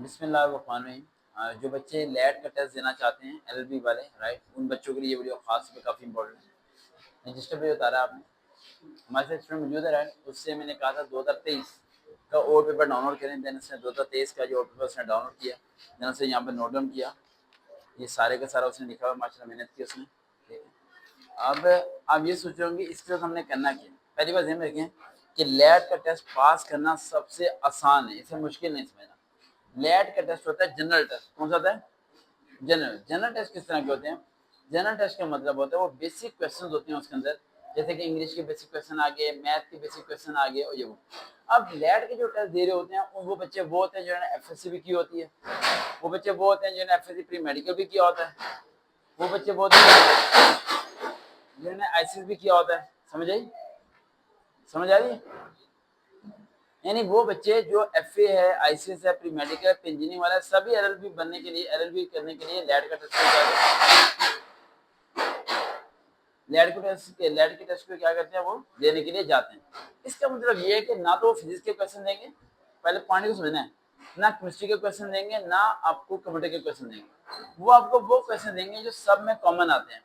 बिस्मिल्लाहिर्रहमानिर्रहीम। जो बच्चे लैट का टेस्ट देना चाहते हैं एलएलबी वाले, राइट, उन बच्चों के लिए ये वीडियो खास पे काफ़ी इंपॉर्टेंट है। रजिस्टर पे बता रहा आपने हमारे साथ स्टूडेंट मौजूद है, राइट। उससे मैंने कहा था 2023 का और पेपर डाउनलोड करें। देन उसने 2023 का जो और पेपर उसने डाउनलोड किया, देन उसने यहाँ पर नोट डाउन किया। ये सारे का सारा उसने लिखा हुआ, माशाल्लाह मेहनत की उसने, ठीक है। अब आप ये सोच रहे होंगे इसके साथ हमने करना क्या। पहली बात ध्यान में रखें कि लैट का टेस्ट पास करना सबसे आसान है, इसे मुश्किल नहीं समझना। लैट का टेस्ट होता है जनरल टेस्ट। कौन सा होता है? जनरल टेस्ट किस तरह के होते हैं? जनरल टेस्ट का मतलब होता है वो बेसिक क्वेश्चन होते हैं उसके अंदर, जैसे कि इंग्लिश के बेसिक क्वेश्चन आ गए, मैथ के बेसिक क्वेश्चन आ गए और ये वो। अब लैट के जो टेस्ट दे रहे होते हैं वो बच्चे वो होते हैं जो है एफएससी भी की होती है, वो बच्चे वो होते हैं जो है एफएससी प्री मेडिकल भी किया होता है, वो बच्चे वो होते हैं जो है आईसीएस भी किया होता है। समझ आई? समझ आ रही है? यानी वो बच्चे जो एफए है, आईसीएस है, प्री मेडिकल, इंजीनियरिंग वाला, सभी एलएलबी बनने के लिए, एलएलबी करने के लिए लैट का टेस्ट, लैट के टेस्ट को क्या करते हैं, वो देने के लिए जाते हैं। इसका मतलब ये है कि ना तो वो फिजिक्स के क्वेश्चन देंगे, पहले पॉइंट को समझना है, ना केमिस्ट्री के क्वेश्चन देंगे, ना आपको कंप्यूटर के क्वेश्चन देंगे। वो आपको वो क्वेश्चन देंगे जो सब में कॉमन आते हैं।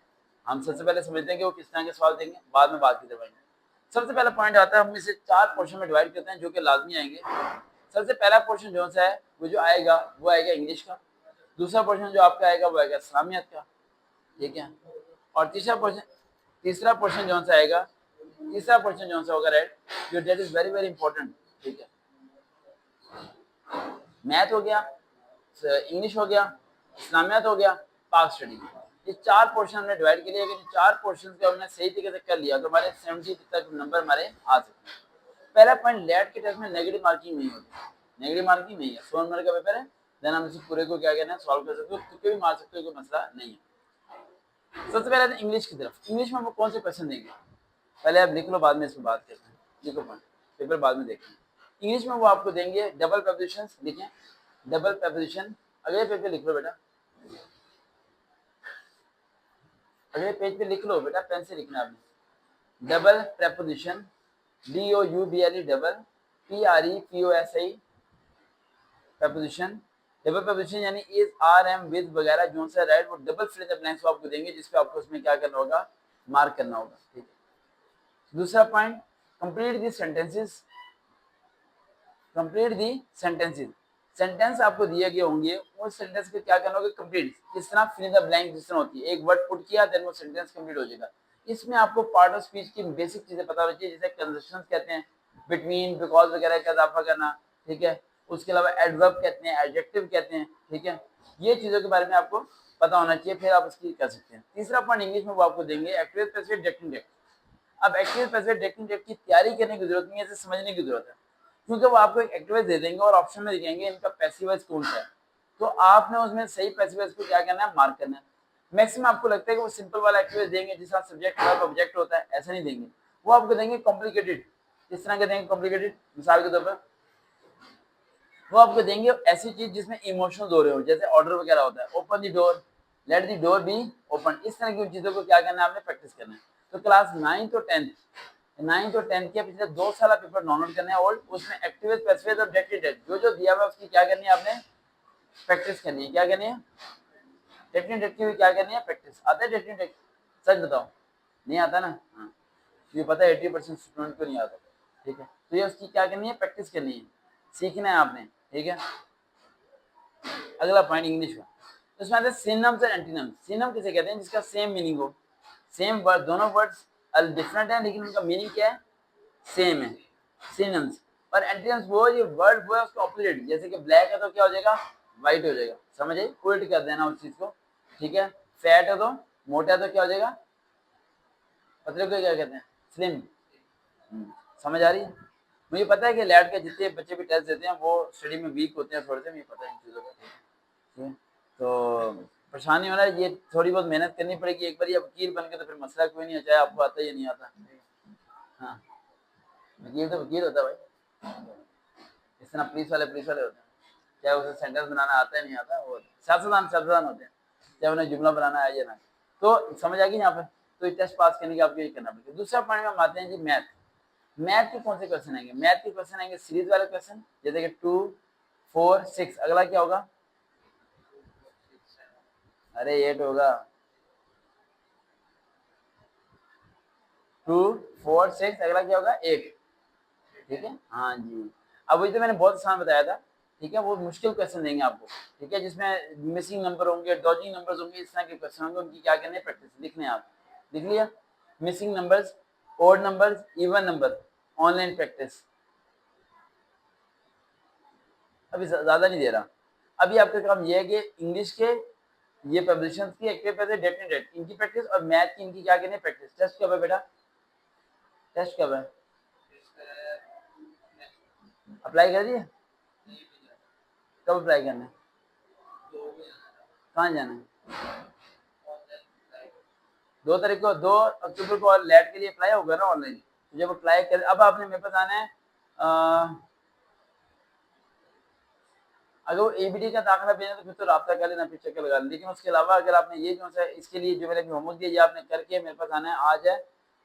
हम सबसे पहले समझते हैं कि वो किस तरह के सवाल देंगे, बाद में बात की जाएगी। सबसे पहला पॉइंट आता है, हम इसे 4 पोर्शन में डिवाइड करते हैं जो कि लाजमी आएंगे। सबसे पहला पोर्शन जो सा है वो जो आएगा वो आएगा इंग्लिश का। दूसरा पोर्शन जो आपका आएगा वो आएगा इस्लामियत का, ठीक है। और तीसरा पोर्शन जो सा आएगा, तीसरा पोर्शन जो सा होगा, राइट, जो that is very very important, ठीक है। मैथ हो गया, इंग्लिश हो गया, इस्लामियत हो गया, पाक स्टडी। ये 4 पोर्शन हमने डिवाइड किए। अगर ये 4 पोर्शन को हमने सही तरीके से कर लिया तो हमारे 70 तक नंबर हमारे आ सकते हैं। पहला पॉइंट, लैट के टेस्ट में नेगेटिव मार्किंग नहीं होती। नेगेटिव मार्किंग नहीं है, 100 नंबर का पेपर है, देन हम इसे पूरे को क्या कहना है, सॉल्व कर सकते हो, तुक्के भी मार सकते हो, कोई मसला नहीं है। सबसे पहले इंग्लिश की तरफ। इंग्लिश में हम कौन से क्वेश्चन देंगे, पहले आप लिख लो, बाद में इस पर बात करते हैं। लिखो पॉइंट, पेपर बाद में देखेंगे। इंग्लिश में वो आपको देंगे डबल प्रपोजिशन, लिखें डबल प्रपोजिशन। अगले पेज पे लिख लो बेटा, अगले पेज पे लिख लो बेटा, पेन से लिखना आपने। Double preposition, DOUBLE, double PREPOSI preposition. Double preposition यानी इज, आर, एम, विद वगैरह जो सा, राइट, वो double fill in the blanks आपको देंगे, जिसपे आपको उसमें क्या करना होगा, मार्क करना होगा, ठीक है। दूसरा point, complete the sentences. Complete the sentences, sentence आपको दिए गए होंगे, उस सेंटेंस को क्या करना होगा, कंप्लीट। किस तरह, फिल इन द ब्लैंक जिस तरह होती है, एक वर्ड पुट किया देन वो सेंटेंस कंप्लीट हो जाएगा। इसमें आपको पार्ट ऑफ स्पीच की बेसिक चीजें पता होनी चाहिए, जैसे कंजक्शंस कहते हैं, बिटवीन, बिकॉज वगैरह का इजाफा करना, ठीक है। उसके अलावा एडवर्ब कहते हैं, एडजेक्टिव कहते हैं, ठीक है। ये चीजों के बारे में आपको पता होना चाहिए, फिर आप उसकी कर सकते हैं। तीसरा पॉइंट इंग्लिश में वो आपको देंगे एक्टिव पैसिव डायरेक्ट इनडायरेक्ट। अब एक्टिव पैसिव डायरेक्ट इनडायरेक्ट की तैयारी करने की जरूरत नहीं है, इसे समझने की जरूरत है, क्योंकि वो आपको एक एक्टिवाइज दे देंगे और ऑप्शन में दिखाएंगे इनका पैसिवाइज कौन सा है। तो आपने उसमें सही पैसिवाइज को क्या करना है, मार्क करना है। मैक्सिमम आपको लगता है कि वो सिंपल वाला एक्टिवाइज देंगे जिसका सब्जेक्ट वर्ब ऑब्जेक्ट होता है, ऐसा नहीं देंगे। वो आपको देंगे कॉम्प्लिकेटेड। किस तरह के देंगे कॉम्प्लिकेटेड, मिसाल के तौर पर वो आपको देंगे ऐसी चीज जिसमें इमोशनल हो रहे हो, जैसे ऑर्डर वगैरह होता है, open the door, let the door be open. इस तरह की चीजों को क्या करना है, आपने प्रैक्टिस करना है। तो क्लास 9 और 10, 9 और 10 के पिछले 2 साल पेपर डाउनलोड करने हैं और उसमें एक्टिवेट पैसिव और डेटिडेड जो जो दिया हुआ है उसकी क्या करनी है, आपने प्रैक्टिस करनी है। क्या करनी है, डेटिडेड की भी क्या करनी है, प्रैक्टिस। आता है डेटिडेड? सच बताओ, नहीं आता ना? हाँ, ये पता है 80% स्टूडेंट को नहीं आता, ठीक है। तो ये उसकी क्या करनी है, प्रैक्टिस करनी है, सीखना है आपने, ठीक है। अगला पॉइंट इंग्लिश का, उसमें आते हैं सिनोनिम्स और एंटोनिम्स। सिनोनिम किसे कहते हैं, जिसका सेम मीनिंग हो, सेम वर्ड, दोनों वर्ड्स डिफरेंट है लेकिन उनका मीनिंग क्या है, सेम है, सिनोनिम्स। और एंटोनिम्स वो ये वर्ड वो है उसका ऑपोजिट, जैसे कि ब्लैक है तो क्या हो जाएगा, व्हाइट हो जाएगा। समझ आई, उल्ट कर देना उस चीज को, ठीक है। फैट है तो, मोटा है तो क्या हो जाएगा, पतले को क्या कहते हैं, स्लिम। समझ आ रही है? मुझे पता है कि लैब के जितने बच्चे भी टेस्ट देते हैं वो स्टडी में वीक होते हैं थोड़े से, मुझे पता है इन चीज़ों का, ठीक है। तो परेशानी होना है, ये थोड़ी बहुत मेहनत करनी पड़ेगी। एक बार ये वकील बन के तो फिर मसला कोई नहीं है, चाहे आपको आता या नहीं आता। हाँ, वकील तो वकील होता है भाई, इस तरह पुलिस वाले होते हैं, चाहे उसे सेंटेंस बनाना आता है नहीं आता, वो सियासतदान होते हैं, चाहे उन्हें जुमला बनाना है या ना। तो समझ आ गई यहाँ पे। तो टेस्ट पास करने के आपको ये करना पड़ेगा। दूसरा पॉइंट में हम आते हैं जी मैथ। मैथ के कौन से क्वेश्चन आएंगे, मैथ के क्वेश्चन आएंगे सीरीज वाले क्वेश्चन, जैसे कि 2, 4 6, अगला क्या होगा? अरे 8 होगा। 2 4 6, अगला क्या होगा? 8। ठीक है, हाँ जी। अब वही तो मैंने बहुत आसान बताया था। ठीक है, वो मुश्किल क्वेश्चन देंगे आपको। ठीक है, जिसमें मिसिंग नंबर होंगे, डॉजिंग नंबर्स होंगे, इस तरह के क्वेश्चन होंगे, उनकी क्या करनी है? प्रैक्टिस लिखने हैं आप। लिख लिया? Missing numbers, odd numbers, even number, online practice. अभी ज्यादा नहीं दे रहा। अभी आपका काम ये है कि इंग्लिश के ये पब्लिशंस की एक्टिव पैसे डेट एंड डेट इनकी प्रैक्टिस, और मैथ की इनकी क्या करनी है? प्रैक्टिस। टेस्ट कब है बेटा? टेस्ट कब है? अप्लाई कर दिए? कब अप्लाई करना है? कहाँ जाना है? 2 तारीख को, 2 अक्टूबर को लेट के लिए अप्लाई होगा ना ऑनलाइन। तो जब अप्लाई कर, अब आपने मेरे पास आना है। अगर वो एबीडी का दाखिला भेजना तो फिर तो राब्ता कर लेना, फिर चक्कर लगा लेना। लेकिन उसके अलावा अगर आपने ये जो है इसके लिए जो मैंने होमवर्क दिया, ये आपने करके मेरे पास आना है। आज है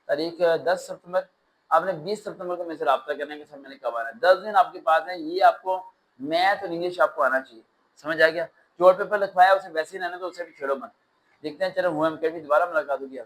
तारीख 10 सितंबर, आपने 20 सितंबर को मेरे से राब्ता करने के साथ मैंने कब आना है। 10 दिन आपके पास है, ये आपको मैथ और इंग्लिश आपको आना चाहिए। समझ आ गया? जो पेपर लिखवाया उसे वैसे ही रहना, तो उसे भी छेड़ो मत। देखते हैं, चलो हुआ हम कभी दोबारा मुलाकात होगी।